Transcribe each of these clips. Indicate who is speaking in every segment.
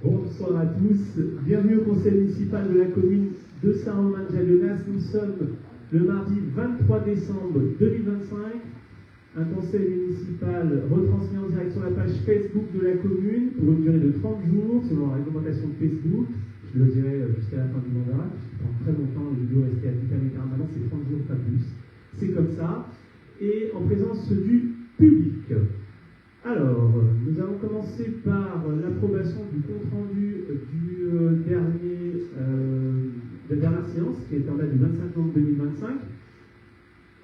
Speaker 1: Bonsoir à tous, bienvenue au conseil municipal de la commune de Saint-Romain-de-Jalonnas. Nous sommes le mardi 23 décembre 2025. Un conseil municipal retransmis en direct sur la page Facebook de la commune pour une durée de 30 jours selon la réglementation de Facebook. Je le dirai jusqu'à la fin du mandat, puisque pendant très longtemps le vidéo restait à vitam. Maintenant c'est 30 jours, pas plus. C'est comme ça. Et en présence du public. Alors, nous allons commencer par l'approbation du compte-rendu de la dernière séance, qui est en date du 25 novembre 2025.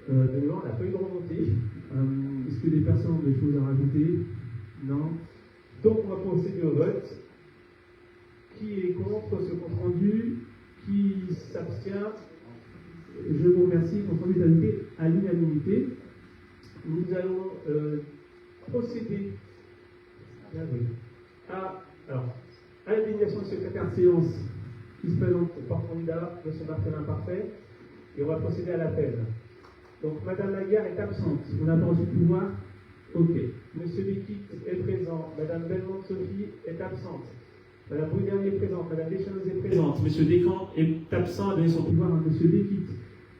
Speaker 1: D'ailleurs, on n'a pas eu de remontée. Est-ce que les personnes ont des choses à rajouter? Non. Donc, on va procéder au vote. Qui est contre ce compte-rendu? Qui s'abstient? Je vous remercie. Le compte-rendu est adopté à l'unanimité. Nous allons procéder à la désignation du secrétaire de séance qui se présente par candidat, M. Marcelin Parfait, et on va procéder à l'appel. Donc, Mme Lagarde est absente. On n'a pas reçu de pouvoir. Ok. M. Béquit est présent. Mme Belmont-Sophie est absente. Mme Boudin est présente. Mme Deschanel est présente. M. Descamps est absent à donner son pouvoir à M. Béquit.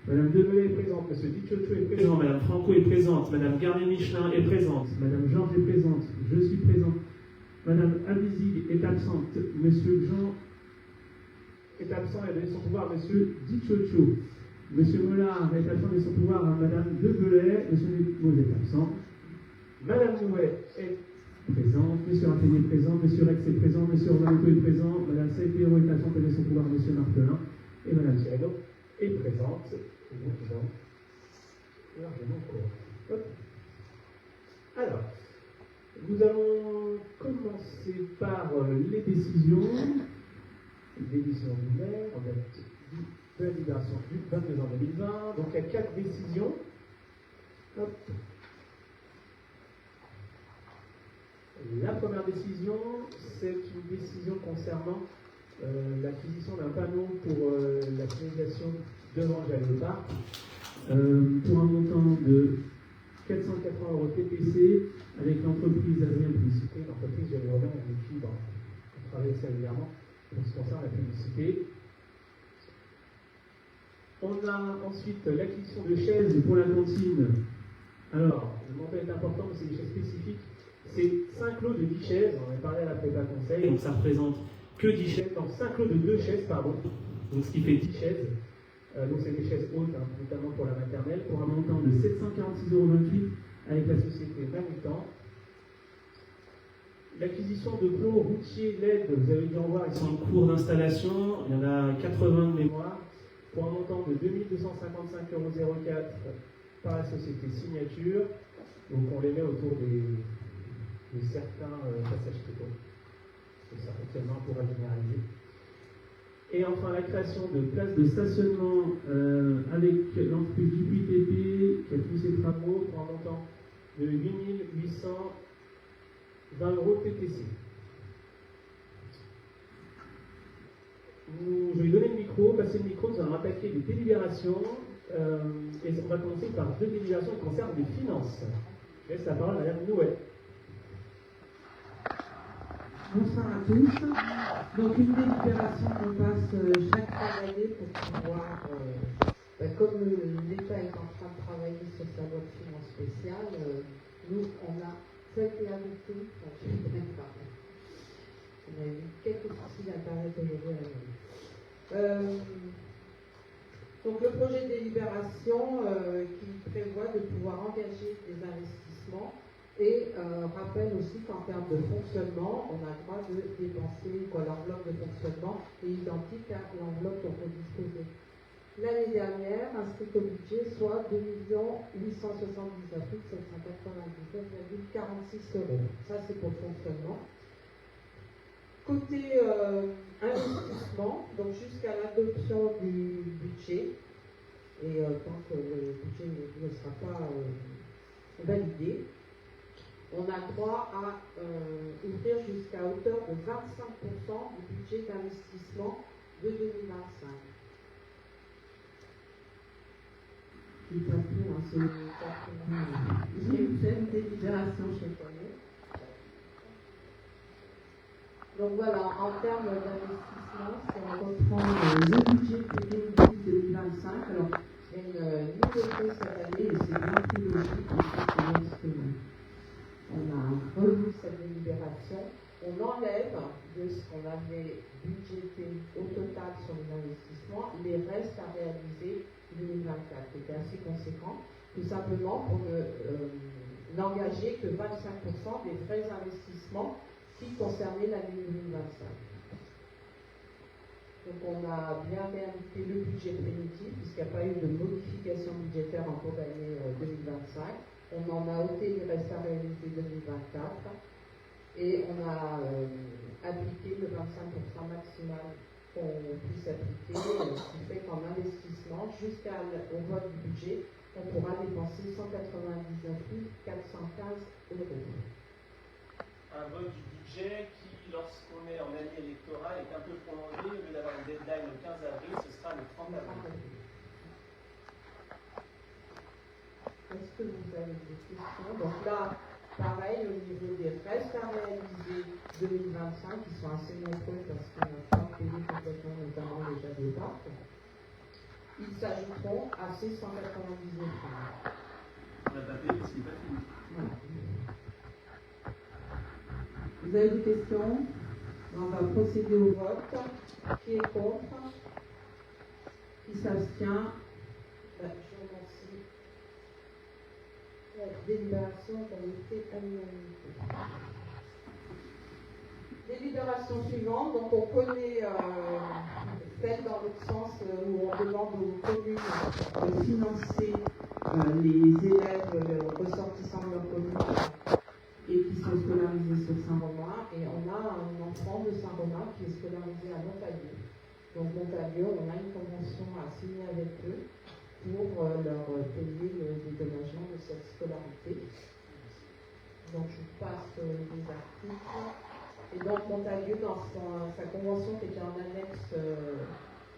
Speaker 1: Madame Develay est présente, M. Dichocho est présent, Madame Franco est présente, Madame Garnier-Michelin est présente, Madame Georges est présente, je suis présent, Madame Abizig est absente, M. Jean est absent et a donné son pouvoir à M. Dichocho, M. Mollard est absent et son pouvoir à Madame Develay, M. Necmos est absent, Madame Nouet est présente, M. Raffini est présent, M. Rex est présent, M. Orlando est présent, Madame Saipero est absente et a donné son pouvoir à M. Martelin, et Madame Sireno est présente. Alors, nous allons commencer par les décisions. Les décisions du maire, en date de la libération du 22 ans 2020. Donc, il y a 4 décisions. Hop. La première décision, c'est une décision concernant l'acquisition d'un panneau pour la signalisation devant le parc pour un montant de 480 € TPC avec l'entreprise Adrien Publicité, l'entreprise Jalais Urbain avec qui on travaille assez régulièrement pour ce qui concerne la publicité. On a ensuite l'acquisition de chaises pour la cantine. Alors, le montant est important, mais c'est des chaises spécifiques. C'est 5 lots de 10 chaises, on en a parlé à la prépa conseil, donc ça représente que 10 chaises, non, 5 lots de 2 chaises, pardon, donc ce qui fait 10 chaises. Donc c'est des chaises hautes, notamment pour la maternelle, pour un montant de 746,28 € avec la société Manutan. L'acquisition de plots routiers LED, vous avez dû en voir, ils sont en cours d'installation, il y en a 80 de mémoire, pour un montant de 2 255,04 € par la société Signature. Donc on les met autour de certains passages piétons. C'est ça, actuellement, on pourra généraliser. Et enfin, la création de places de stationnement avec l'entreprise du PTP qui a tous ses travaux pour un montant de 8 820 € TTC. Je vais donner le micro, passer le micro, nous allons attaquer les délibérations. Et on va commencer par 2 délibérations qui concernent les finances. Je laisse la parole à Mme Nouet.
Speaker 2: Bonsoir à tous. Donc une délibération qu'on passe chaque fin d'année pour pouvoir, comme l'État est en train de travailler sur sa loi de finances spéciale, nous, ça a été adopté, on a eu quelques soucis d'internet aujourd'hui à la nuit. Donc le projet de délibération qui prévoit de pouvoir engager des investissements. Et rappelle aussi qu'en termes de fonctionnement, on a le droit de dépenser l'enveloppe de fonctionnement est identique à l'enveloppe dont on disposait l'année dernière, inscrite au budget, soit 2 879 797,46 €. Ça, c'est pour le fonctionnement. Côté investissement, donc jusqu'à l'adoption du budget, et tant que le budget ne sera pas validé, on a droit à ouvrir jusqu'à hauteur de 25% du budget d'investissement de 2025. C'est pas tout, c'est une délibération chez moi. Donc voilà, en termes d'investissement, si on reprend le budget définitif 2025, alors il y a une nouveauté cette année et c'est bien plus logique parce qu'on a revu cette délibération. On enlève de ce qu'on avait budgété au total sur les investissements les restes à réaliser 2024, qui était assez conséquent, tout simplement pour n'engager que 25% des vrais investissements qui concernaient l'année 2025. Donc on a bien réindiqué le budget primitif, puisqu'il n'y a pas eu de modification budgétaire en cours d'année 2025. On en a ôté les restes à réaliser 2024 et on a appliqué le 25% maximal qu'on puisse appliquer, ce qui fait qu'en investissement, jusqu'au vote du budget, on pourra dépenser 199 415 €.
Speaker 3: Un vote du budget qui, lorsqu'on est en année électorale, est un peu prolongé. Au lieu d'avoir une deadline le 15 avril, ce sera le 30 avril.
Speaker 2: Est-ce que vous avez des questions? Donc là, pareil, au niveau des restes à réaliser 2025, qui sont assez nombreux parce qu'on n'a pas payé complètement, notamment les jeux de parc, ils s'ajouteront à ces 199 €.
Speaker 3: On n'a pas payé parce qu'il n'est pas fini.
Speaker 2: Voilà. Vous avez des questions? On va procéder au vote. Qui est contre? Qui s'abstient? Je vous remercie. La délibération a été à l'unanimité. Délibération suivante, donc on connaît celle dans l'autre sens où on demande aux communes de financer les élèves ressortissants de leur commune et qui sont scolarisés sur Saint-Romain. Et on a un enfant de Saint-Romain qui est scolarisé à Montalieu. Donc Montalieu, on a une convention à signer avec eux pour leur payer le dédommagement de cette scolarité. Donc je vous passe les articles. Et donc Montalieu, dans sa convention qui était en annexe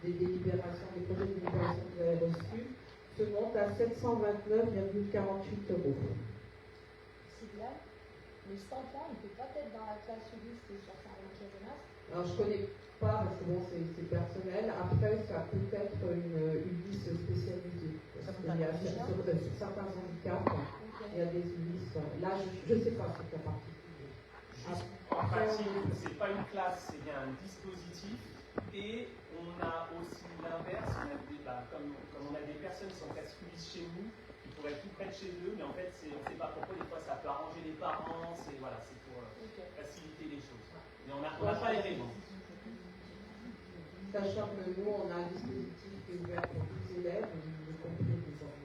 Speaker 2: des délibérations, des projets de délibération que vous avez reçus, se monte à 729,48 €.
Speaker 4: C'est bien. Mais cet enfant, il ne peut pas être dans la classe Ulysse sur Saint-Roch-Jeunesse.
Speaker 2: Alors je ne connais pas parce que bon, c'est personnel. Après, ça peut être une Ulysse spécialisée. Parce qu'il y a sur certains handicaps, il y a des Ulysse. Là, je ne sais pas ce qu'il y a particulier.
Speaker 3: En pratique, ce n'est pas une classe, c'est bien un dispositif. Et on a aussi l'inverse, comme on a des personnes qui sont classe Ulysse chez nous, qui pourraient être tout près de chez eux, mais en fait, on ne sait pas pourquoi, des fois ça peut arranger les parents, c'est pour faciliter les choses. Mais on n'a pas les raisons.
Speaker 2: Sachant que nous, on a un dispositif qui est ouvert pour tous les élèves, y compris les enfants.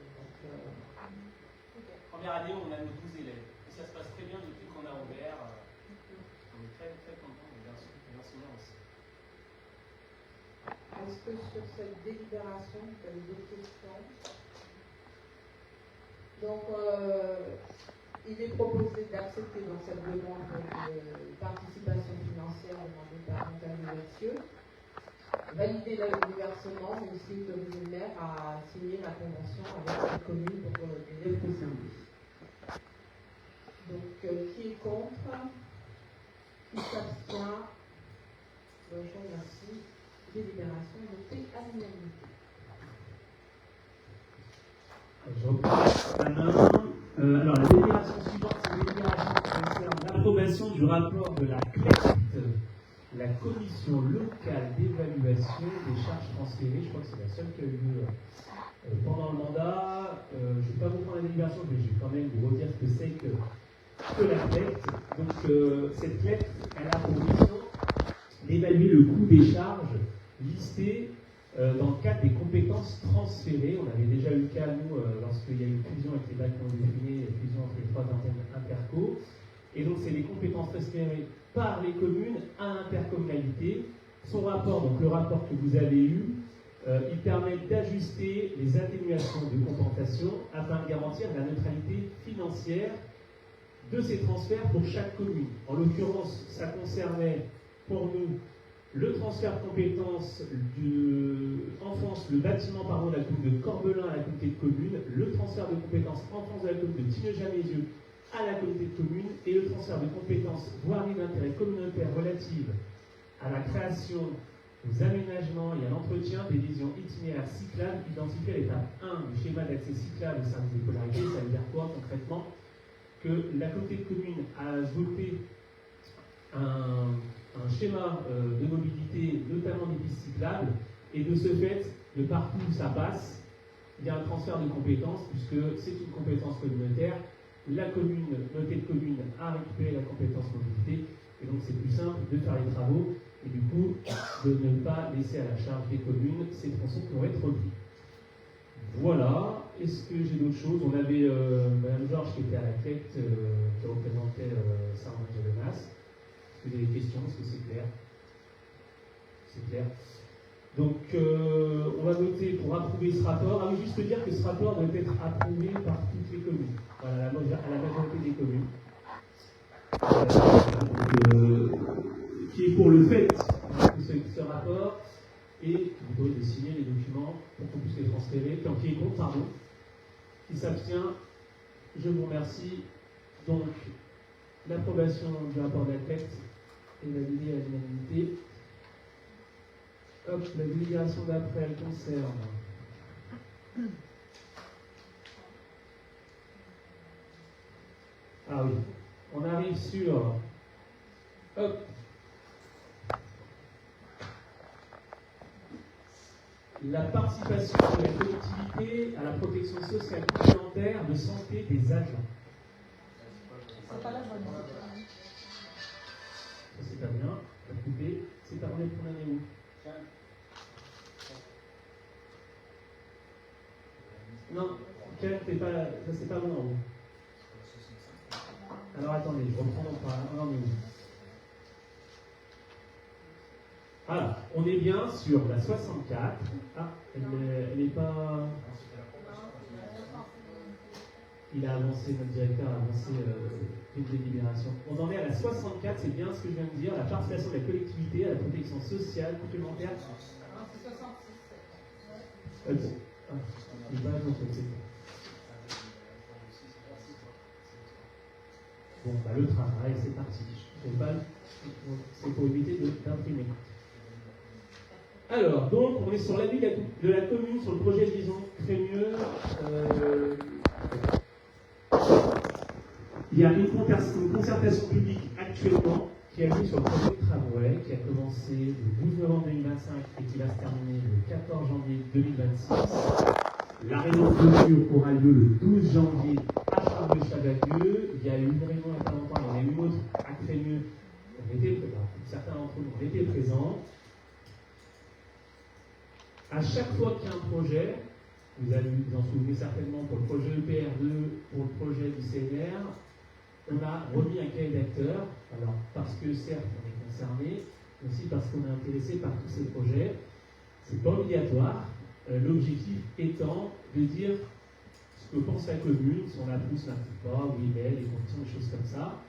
Speaker 3: Première année, on a nos 12 élèves. Et ça se passe très bien depuis qu'on a ouvert. On est très, très contents des enseignants aussi.
Speaker 2: Est-ce que sur cette délibération, vous avez des questions? Donc, il est proposé d'accepter dans cette demande de participation financière demandée par Montalieu Mathieu, valider le versement, mais aussi autoriser le maire à signer la convention avec la commune pour les élèves concernés. Donc, qui est contre? Qui s'abstient? Je vous remercie. Délibération adoptée à l'unanimité.
Speaker 1: Je reprends la main. Alors, la délibération suivante, c'est une délibération qui concerne l'approbation du rapport de la CLECT, la Commission locale d'évaluation des charges transférées. Je crois que c'est la seule qui a eu lieu pendant le mandat. Je ne vais pas vous prendre la délibération, mais je vais quand même vous redire ce que c'est que la CLECT. Donc, cette CLECT, elle a pour mission d'évaluer le coût des charges listées dans le cadre des compétences transférées. On avait déjà eu le cas, nous, lorsqu'il y a eu une fusion avec les bacs non définis, une fusion entre les 3 intercos. Et donc, c'est les compétences transférées par les communes à l'intercommunalité. Son rapport, donc le rapport que vous avez eu, il permet d'ajuster les atténuations de compensation afin de garantir la neutralité financière de ces transferts pour chaque commune. En l'occurrence, ça concernait pour nous le transfert de compétences enfance, le bâtiment de la commune de Corbelin à la communauté de communes, le transfert de compétences enfance de la commune de Tignes-Jamézieux à la communauté de communes et le transfert de compétences voiries d'intérêt communautaire relatives à la création, aux aménagements et à l'entretien des liaisons itinéraires cyclables identifiées à l'étape 1 du schéma d'accès cyclable au service de polarité. Ça veut dire quoi concrètement? Que la communauté de communes a voté un schéma de mobilité, notamment des pistes cyclables, et de ce fait, de partout où ça passe, il y a un transfert de compétences, puisque c'est une compétence communautaire. La communauté de communes a récupéré la compétence mobilité, et donc c'est plus simple de faire les travaux, et du coup, de ne pas laisser à la charge des communes ces tronçons qui vont être repris. Voilà. Est-ce que j'ai d'autres choses? On avait Mme Georges qui était à la tête, qui représentait Saint-Romain-de-Jalonnas. Est-ce que vous avez des questions? Est-ce que c'est clair? C'est clair. Donc, on va voter pour approuver ce rapport. Ah oui, juste dire que ce rapport doit être approuvé par toutes les communes. Voilà, à la majorité des communes. Qui est pour le fait que ce rapport et qui doit de signer les documents pour qu'on puisse les transférer. Qui est contre, pardon. Qui s'abstient. Je vous remercie. Donc, l'approbation du rapport d'enquête est validée à l'unanimité. Hop, la délibération d'après, elle concerne. Ah oui, on arrive sur. Hop. La participation de la collectivité à la protection sociale complémentaire de santé des agents.
Speaker 4: C'est pas la bonne.
Speaker 1: Ça, c'est pas bien. On va couper. C'est pas vrai pour l'année où? Non, Ken, ça c'est pas bon en haut. Alors attendez, je reprends on en est où? Alors, on est bien sur la 64. Ah, elle n'est pas. Il a avancé, notre directeur a avancé une délibération. On en est à la 64, c'est bien ce que je viens de dire, la participation de la collectivité à la protection sociale complémentaire.
Speaker 2: C'est 66.
Speaker 1: Bon, le travail, c'est parti. C'est pour éviter d'imprimer. Alors, donc, on est sur l'avis de la commune sur le projet de liaison Crémieux. Il y a une concertation publique actuellement qui a lieu sur le projet de tramway, qui a commencé le 12 novembre 2025 et qui va se terminer le 14 janvier 2026. La réunion de clôture aura lieu le 12 janvier à Charles-de-Chavagneux. Il y a eu une réunion il y a pas longtemps, il y en a eu une autre à Crémieux. Certains d'entre nous ont été présents. À chaque fois qu'il y a un projet, vous en souvenez certainement pour le projet EPR2, pour le projet du CNR, on a remis un cahier d'acteurs, alors parce que certes on est concerné, mais aussi parce qu'on est intéressé par tous ces projets. C'est pas obligatoire, l'objectif étant de dire ce que pense la commune, si on la pousse, n'importe pas, où il est, les conditions, des choses comme ça.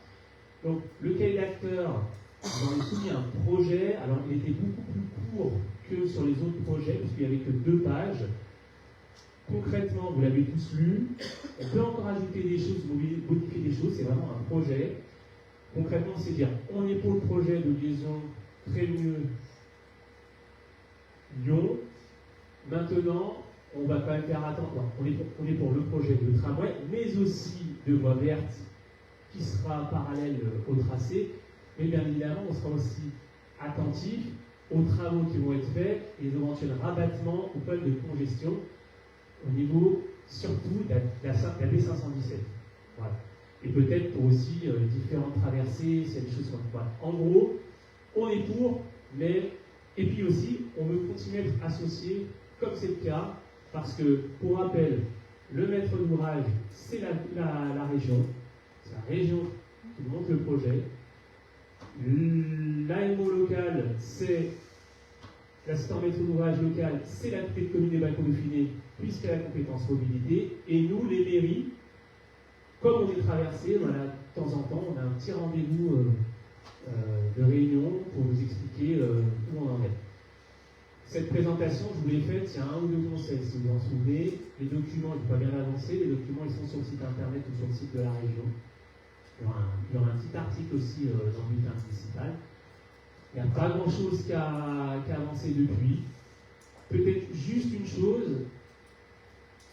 Speaker 1: Donc le cahier d'acteurs, on a soumis un projet, alors il était beaucoup plus court que sur les autres projets, puisqu'il n'y avait que 2 pages. Concrètement, vous l'avez tous lu, on peut encore ajouter des choses, modifier des choses, c'est vraiment un projet. Concrètement, c'est dire, on est pour le projet de liaison Crémieux-Lyon. Maintenant, on va quand même faire attendre, on est pour le projet de tramway, mais aussi de voie verte, qui sera parallèle au tracé, mais bien évidemment, on sera aussi attentif aux travaux qui vont être faits et aux éventuels rabattements ou problèmes de congestion au niveau surtout de la B517. Voilà. Et peut-être pour aussi différentes traversées, s'il y a des choses comme ça. En gros, on est pour, mais. Et puis aussi, on veut continuer à être associé, comme c'est le cas, parce que, pour rappel, le maître d'ouvrage, c'est la région. C'est la région qui monte le projet. L'AMO local, c'est l'assistant maître d'ouvrage local, c'est la communauté de communes des Bacaux-Dauphiné, puisqu'elle a la compétence mobilité. Et nous, les mairies, comme on est traversé, voilà, de temps en temps, on a un petit rendez-vous de réunion pour vous expliquer où on en est. Cette présentation, je vous l'ai faite il y a 1 ou 2 conseils, si vous vous en souvenez. Les documents, je ne vais pas bien avancer, les documents ils sont sur le site internet ou sur le site de la région. Il y aura un petit article aussi dans le bulletin municipal. Il n'y a pas grand-chose qui a avancé depuis. Peut-être juste une chose.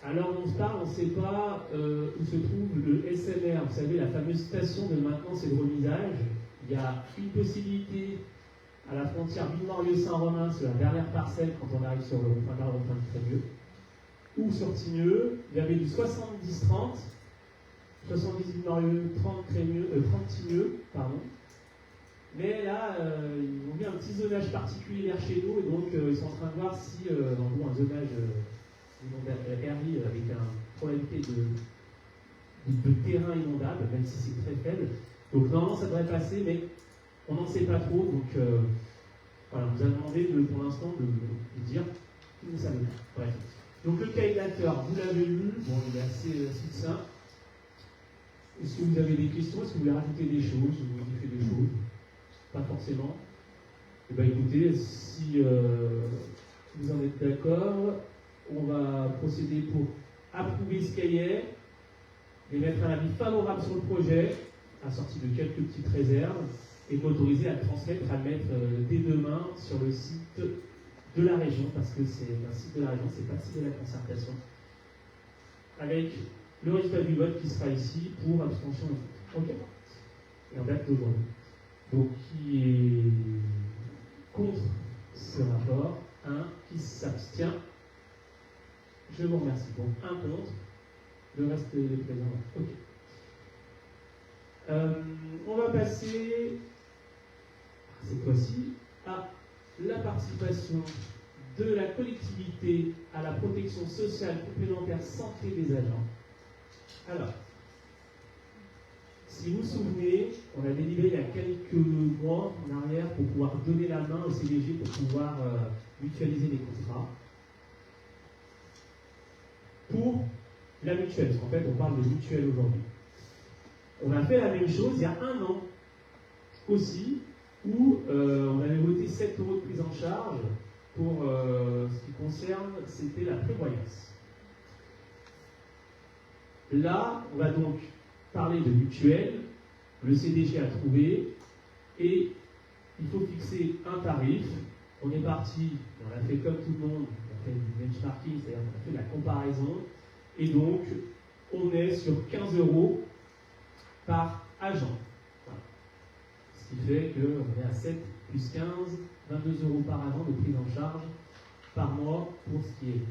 Speaker 1: Alors on se parle, on ne sait pas où se trouve le SMR, vous savez, la fameuse station de maintenance et de remisage. Il y a une possibilité à la frontière Villemorieux-Saint-Romain, sur la dernière parcelle, quand on arrive sur le rond-point du Trémieux, ou sur Tigneux. Il y avait du 70-30, 70 Villemorieux, 30 Tigneux, pardon. Mais là, ils ont mis un petit zonage particulier chez nous, et donc ils sont en train de voir si, en gros, un zonage RI avec une probabilité de terrain inondable, même si c'est très faible. Donc normalement ça devrait passer, mais on n'en sait pas trop. Donc voilà, on nous a demandé pour l'instant de dire que vous savez. Bref. Donc le cahier d'acteur, vous l'avez lu, bon, il est assez succinct. Est-ce que vous avez des questions? Est-ce que vous voulez rajouter des choses ou modifier des choses? Pas forcément. Eh bien écoutez, si vous en êtes d'accord, on va procéder pour approuver ce cahier et mettre un avis favorable sur le projet, assorti de quelques petites réserves, et m'autoriser à le transmettre, à le mettre dès demain sur le site de la région, parce que c'est un site de la région, c'est pas le site de la concertation, avec le résultat du vote qui sera ici pour abstention et vote. Ok. Et en date d'aujourd'hui. Donc, qui est contre ce rapport? Un. Qui s'abstient? Je vous remercie. Bon, un contre. Le reste des présents. Ok. On va passer, cette fois-ci, à la participation de la collectivité à la protection sociale complémentaire santé des agents. Alors, si vous vous souvenez, on a délibéré il y a quelques mois en arrière pour pouvoir donner la main au CDG pour pouvoir mutualiser les contrats. Pour la mutuelle, parce qu'en fait on parle de mutuelle aujourd'hui. On a fait la même chose il y a un an aussi, où on avait voté 7 € de prise en charge pour ce qui concerne, c'était la prévoyance. Là, on va donc parler de mutuelle, le CDG a trouvé, et il faut fixer un tarif. On est parti, on a fait comme tout le monde, on a fait du benchmarking, c'est-à-dire qu'on a fait de la comparaison, et donc on est sur 15 € par agent. Voilà. Ce qui fait qu'on est à 7 plus 15, 22 € par agent de prise en charge par mois pour ce qui est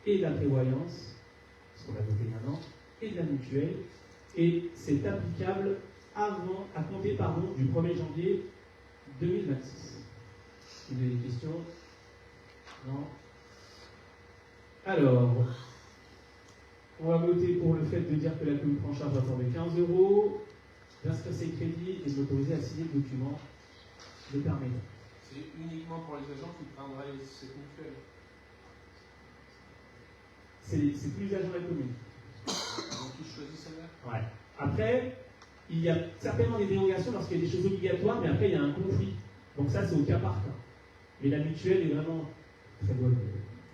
Speaker 1: et de la prévoyance, ce qu'on a voté maintenant, et de la mutuelle, et c'est applicable à compter du 1er janvier 2026. Si vous avez des questions? Non? Alors, on va voter pour le fait de dire que la commune prend en charge à hauteur de 15 €, d'inscrire ses crédits et de l'autoriser à signer le document le permettant.
Speaker 5: C'est uniquement pour les agents qui prendraient cette mutuelle.
Speaker 1: C'est tous les agents de la commune.
Speaker 5: Ils ont tous choisi celle-là.
Speaker 1: Ouais. Après, il y a certainement des dérogations lorsqu'il y a des choses obligatoires, mais après il y a un conflit. Donc ça, c'est au cas par cas. Mais la mutuelle est vraiment très bonne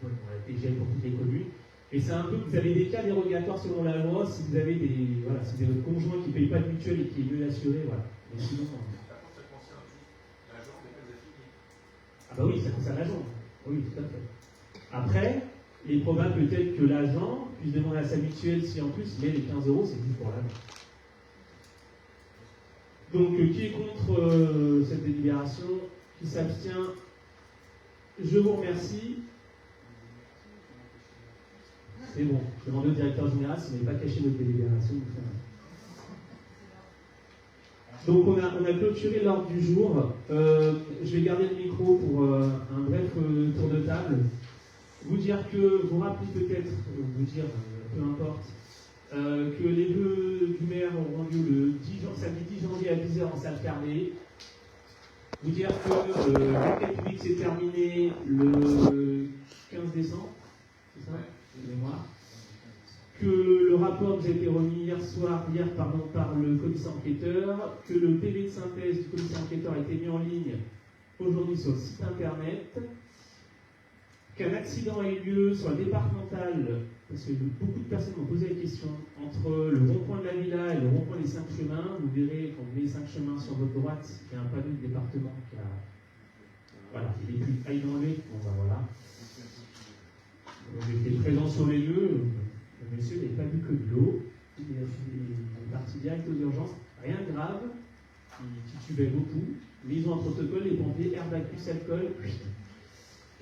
Speaker 1: dans la TGL pour toutes les communes. Et c'est un peu, vous avez des cas dérogatoires selon la loi, si vous avez si vous avez votre conjoint qui ne paye pas de mutuelle et qui est mieux assuré, voilà. Mais sinon,
Speaker 5: Par contre, ça concerne juste l'agent, mais pas les affiliés.
Speaker 1: Ah bah oui, ça concerne l'agent. Oui, tout à fait. Après, il est probable peut-être que l'agent puisse demander à sa mutuelle si en plus, mais les 15 € c'est juste pour l'agent. Donc, qui est contre cette délibération? Qui s'abstient? Je vous remercie. C'est bon. Je demande au directeur général si vous n'avez pas caché votre délibération. Donc, on a clôturé l'ordre du jour. Je vais garder le micro pour un bref tour de table. Vous rappeler peut-être, peu importe, que les vœux du maire auront lieu le samedi 10 janvier à 10 h en salle fermée. Vous dire que l'enquête publique s'est terminée le 15 décembre, c'est ça, de mémoire. Que le rapport nous a été remis hier par le commissaire enquêteur, que le PV de synthèse du commissaire enquêteur a été mis en ligne aujourd'hui sur le site internet, qu'un accident ait lieu sur la départementale, parce que beaucoup de personnes m'ont posé la question, entre le rond-point de la Villa et le rond-point des 5 chemins, vous verrez quand vous mettez les 5 chemins sur votre droite, il y a un panneau de département qui a. Voilà, il est plus aille dans le. Bon ben voilà. J'étais présent sur les lieux, le monsieur n'avait pas vu que de l'eau, il est parti direct aux urgences, rien de grave, qui tubait beaucoup, mais ils ont un protocole, les pompiers, airbag plus alcool,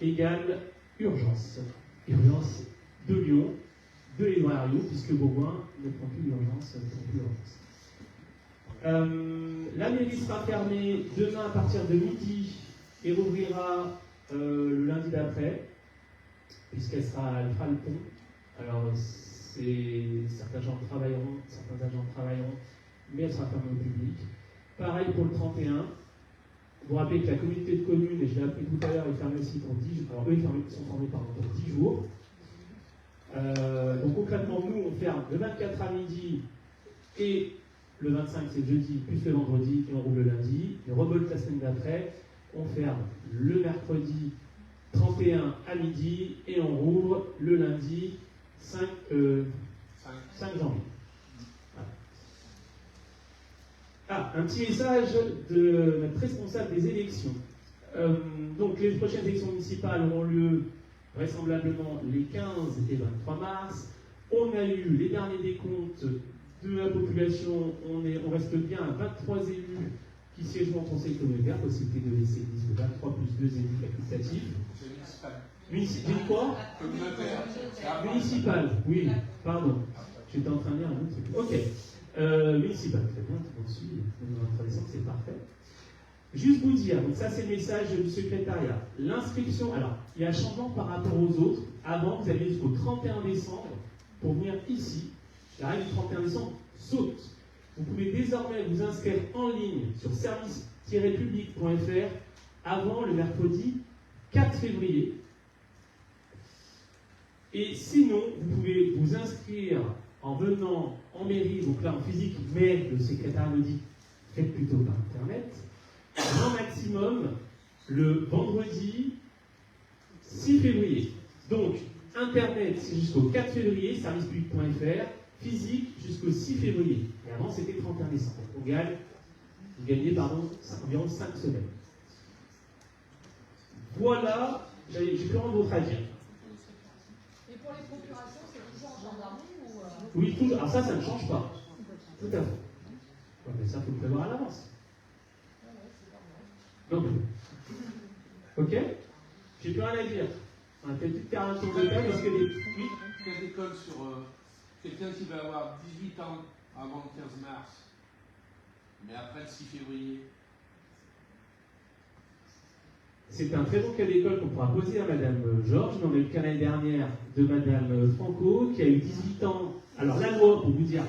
Speaker 1: égale urgence. Urgence de Lyon, de Édouard Herriot, puisque Bourgoin ne prend plus d'urgence, la mairie sera fermée demain à partir de midi et rouvrira le lundi d'après, puisqu'elle fera le pont. Alors, certains agents travailleront, mais elle sera fermée au public. Pareil pour le 31. Vous rappelez que la communauté de communes, et je l'ai appris tout à l'heure, est fermée aussi pour 10 jours. Alors, eux, ils sont fermés pour 10 jours. Donc, concrètement, nous, on ferme le 24 à midi et le 25, c'est jeudi, plus le vendredi, et on rouvre le lundi. Et rebelote la semaine d'après, on ferme le mercredi 31 à midi et on rouvre le lundi 5 janvier. Voilà. Ah, un petit message de notre responsable des élections. Donc les prochaines élections municipales auront lieu vraisemblablement les 15 et 23 mars. On a eu les derniers décomptes de la population, on reste bien à 23 élus qui siégeront au conseil communautaire, possibilité de laisser 23 plus 2 élus facultatifs. J'ai dit quoi? Municipal, oui, pardon. J'étais en train de lire un autre truc. Ok. Municipal, très bien, tout le monde suit. Le 23 décembre, c'est parfait. Juste vous dire, donc ça c'est le message du secrétariat. L'inscription, alors, il y a un changement par rapport aux autres. Avant, vous aviez jusqu'au 31 décembre pour venir ici. La règle du 31 décembre saute. Vous pouvez désormais vous inscrire en ligne sur service-public.fr avant le mercredi 4 février. Et sinon, vous pouvez vous inscrire en venant en mairie, donc là en physique, mais le secrétaire nous dit faites plutôt par internet, grand maximum le vendredi 6 février. Donc, internet c'est jusqu'au 4 février, servicepublic.fr, physique jusqu'au 6 février. Et avant c'était 31 décembre. Vous gagnez environ 5 semaines. Voilà, j'ai plus rien d'autre à dire.
Speaker 4: Et pour les procurations, c'est toujours en gendarmerie ou
Speaker 1: Oui, toujours. Alors ça ne change pas. Tout à fait. Ouais, mais ça, il faut le prévoir à l'avance. Non plus. Ok? J'ai plus rien à dire. On a peut-être faire un tour de table parce que les. Oui?
Speaker 5: Quelle école sur quelqu'un qui va avoir 18 ans avant le 15 mars, mais après le 6 février?
Speaker 1: C'est un très bon cas d'école qu'on pourra poser à Madame Georges. On a eu le cas l'année dernière de Madame Franco qui a eu 18 ans. Alors la loi, pour vous dire,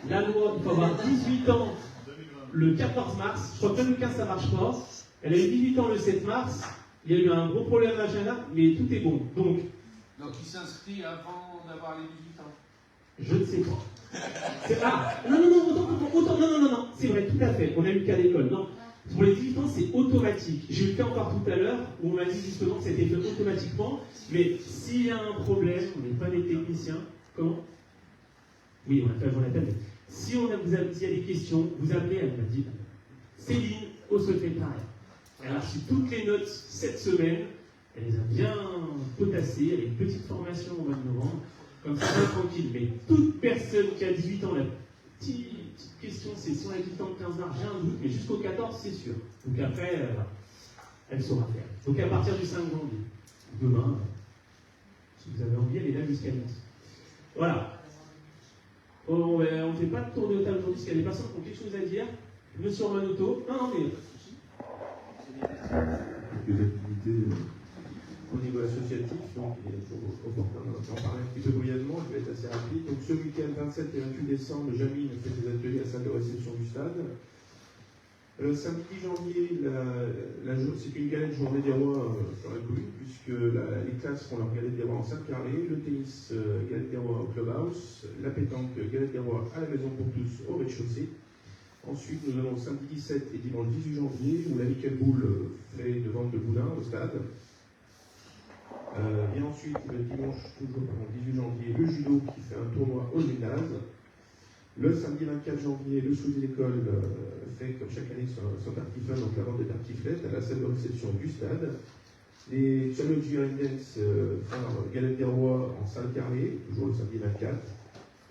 Speaker 1: la loi, il faut avoir 18 ans le 14 mars. Je crois que même le 15 ça marche pas. Elle a eu 18 ans le 7 mars. Il y a eu un gros problème à l'agenda, mais tout est bon. Donc
Speaker 5: il s'inscrit avant d'avoir les 18 ans.
Speaker 1: Je ne sais pas. Ah, non, c'est vrai, tout à fait. On a eu le cas d'école. Non, pour les 18 ans, c'est automatique. J'ai eu le cas encore tout à l'heure où on m'a dit justement que c'était fait automatiquement. Mais s'il y a un problème, on n'est pas des techniciens. Comment? Oui, on a fait avant l'appel. Si on vous a dit des questions, vous appelez, elle m'a dit Céline au secrétariat. Elle a reçu toutes les notes cette semaine. Elle les a bien potassées. Elle a une petite formation au mois de novembre. Comme ça, tranquille. Mais toute personne qui a 18 ans, la petite question, c'est si on a 18 ans le 15 mars, j'ai un doute, mais jusqu'au 14, c'est sûr. Donc après, elle saura faire. Donc à partir du 5 janvier, demain, si vous avez envie, elle est là jusqu'à midi. Voilà. On ne fait pas de tour de table aujourd'hui, parce qu'il y a des personnes qui ont quelque chose à dire. Monsieur Romanoto. Non, mais.
Speaker 6: Quelques activités au niveau associatif, donc il est opportun d'en parler un petit peu brièvement, je vais être assez rapide. Donc ce week-end 27 et 28 décembre, Jamine fait des ateliers à la salle de réception du stade. Samedi 10 janvier, c'est une galette journée des rois sur la commune, puisque les classes font leur galette des rois en Saint-Carré, le tennis galette des rois au clubhouse, la pétanque galette des rois à la maison pour tous au rez-de-chaussée. Ensuite, nous avons samedi 17 et dimanche 18 janvier, où la Nickel Boule fait de vente de boudin au stade. Et ensuite, le dimanche, toujours 18 janvier, le judo qui fait un tournoi au gymnase. Le samedi 24 janvier, le sous d'école fait comme chaque année son tartiflette, donc la vente de tartiflettes à la salle de réception du stade. Les Challenge Urine Dance Galette des Rois en salle carrée, toujours le samedi 24.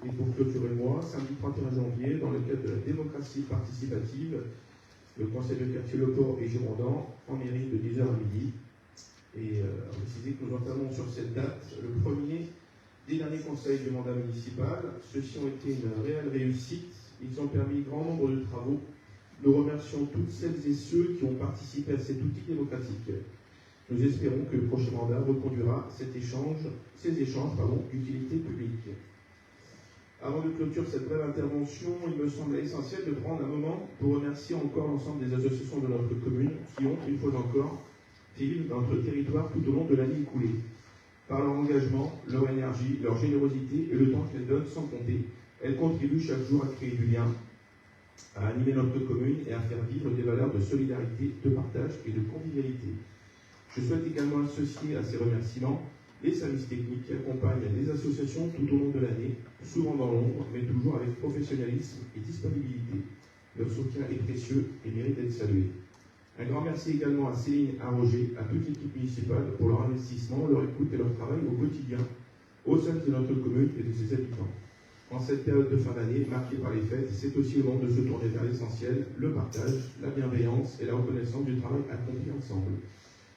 Speaker 6: Et pour clôturer le mois, samedi 31 janvier, dans le cadre de la démocratie participative, le conseil de quartier Le Port et Girondin en mairie de 10h à midi. Et préciser que nous entamons sur cette date le premier des derniers conseils du mandat municipal. Ceux-ci ont été une réelle réussite. Ils ont permis grand nombre de travaux. Nous remercions toutes celles et ceux qui ont participé à cet outil démocratique. Nous espérons que le prochain mandat reconduira ces échanges d'utilité publique. Avant de clôturer cette brève intervention, il me semble essentiel de prendre un moment pour remercier encore l'ensemble des associations de notre commune qui ont, une fois encore, fait vivre notre territoire tout au long de l'année écoulée. Par leur engagement, leur énergie, leur générosité et le temps qu'elles donnent sans compter, elles contribuent chaque jour à créer du lien, à animer notre commune et à faire vivre des valeurs de solidarité, de partage et de convivialité. Je souhaite également associer à ces remerciements les services techniques qui accompagnent les associations tout au long de l'année, souvent dans l'ombre, mais toujours avec professionnalisme et disponibilité. Leur soutien est précieux et mérite d'être salué. Un grand merci également à Céline Arroger, à toute l'équipe municipale pour leur investissement, leur écoute et leur travail au quotidien, au sein de notre commune et de ses habitants. En cette période de fin d'année, marquée par les fêtes, c'est aussi le moment de se tourner vers l'essentiel, le partage, la bienveillance et la reconnaissance du travail accompli ensemble.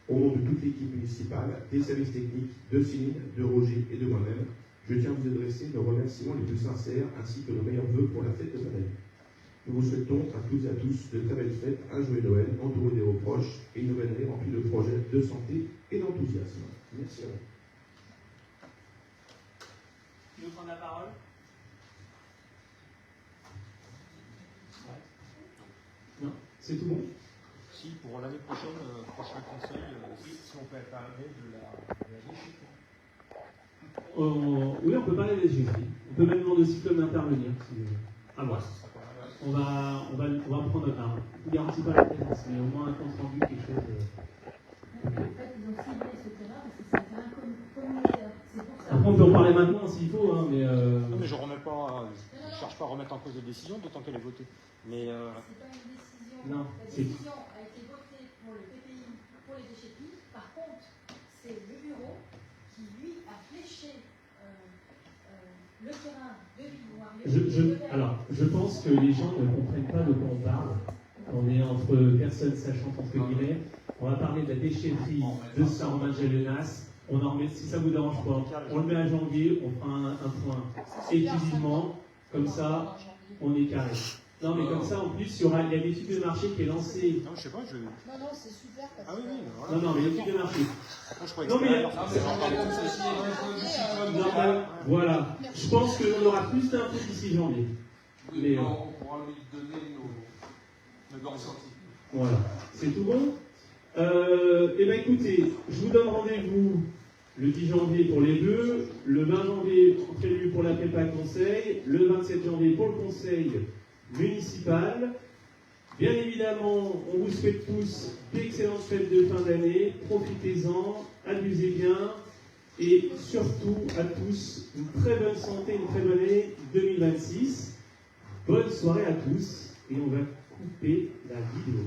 Speaker 6: Au nom de toute l'équipe municipale, des services techniques, de Céline, de Roger et de moi-même, je tiens à vous adresser nos remerciements les plus sincères ainsi que nos meilleurs vœux pour la fête de fin d'année. Nous vous souhaitons à toutes et à tous de très belles fêtes, un joyeux Noël, entouré de vos proches et une nouvelle année remplie de projets, de santé et d'enthousiasme. Merci à vous.
Speaker 3: Qui veut prendre la parole?
Speaker 1: Non, c'est tout bon?
Speaker 7: Si, pour l'année prochaine, prochain conseil, si on peut parler de la déchetterie.
Speaker 1: Oui, on peut parler des déchetteries. On peut même demander au cyclone d'intervenir. Si... Ah, voilà. On va prendre un. Je ne garantis pas la présence, mais au moins un compte rendu, quelque chose.
Speaker 4: En fait, ils ont ciblé ce terrain parce que c'est un terrain communautaire. C'est pour ça.
Speaker 1: Après, on peut en parler maintenant s'il faut, hein, mais.
Speaker 7: Non, mais je ne cherche pas à remettre en cause la décision, d'autant qu'elle est votée. Mais.
Speaker 4: C'est pas une décision.
Speaker 1: Non,
Speaker 4: la décision a été votée pour le PPI, pour les déchetteries. Par contre, c'est le bureau qui, lui, a fléché le terrain de Villenoirieux.
Speaker 1: Alors, je pense que les gens ne comprennent pas de quoi on parle. On est entre personnes sachantes, entre guillemets. On va parler de la déchetterie de Saint-Romain-Jallenas. On en remet, si ça vous dérange pas, on le met à janvier, on fera un point exclusivement. Comme ça, on est carré. Non, mais comme ça, en plus, il y a une étude de marché qui est lancée.
Speaker 7: Non, je sais pas, je.
Speaker 4: Non, c'est super. Parce
Speaker 7: Ah oui, oui, voilà.
Speaker 1: Non, mais l'étude de marché.
Speaker 7: Moi, je croyais
Speaker 1: Non,
Speaker 7: que
Speaker 1: mais. Voilà. Je pense qu'on aura plus d'infos d'ici janvier.
Speaker 5: Oui, mais on pourra lui donner nos ressentis.
Speaker 1: Voilà. C'est tout bon? Eh bien, écoutez, je vous donne rendez-vous le 10 janvier pour les deux, le 20 janvier prévu pour la prépa conseil, le 27 janvier pour le conseil municipal. Bien évidemment, on vous souhaite tous d'excellentes fêtes de fin d'année. Profitez-en, amusez bien et surtout à tous une très bonne santé, une très bonne année 2026. Bonne soirée à tous et on va couper la vidéo.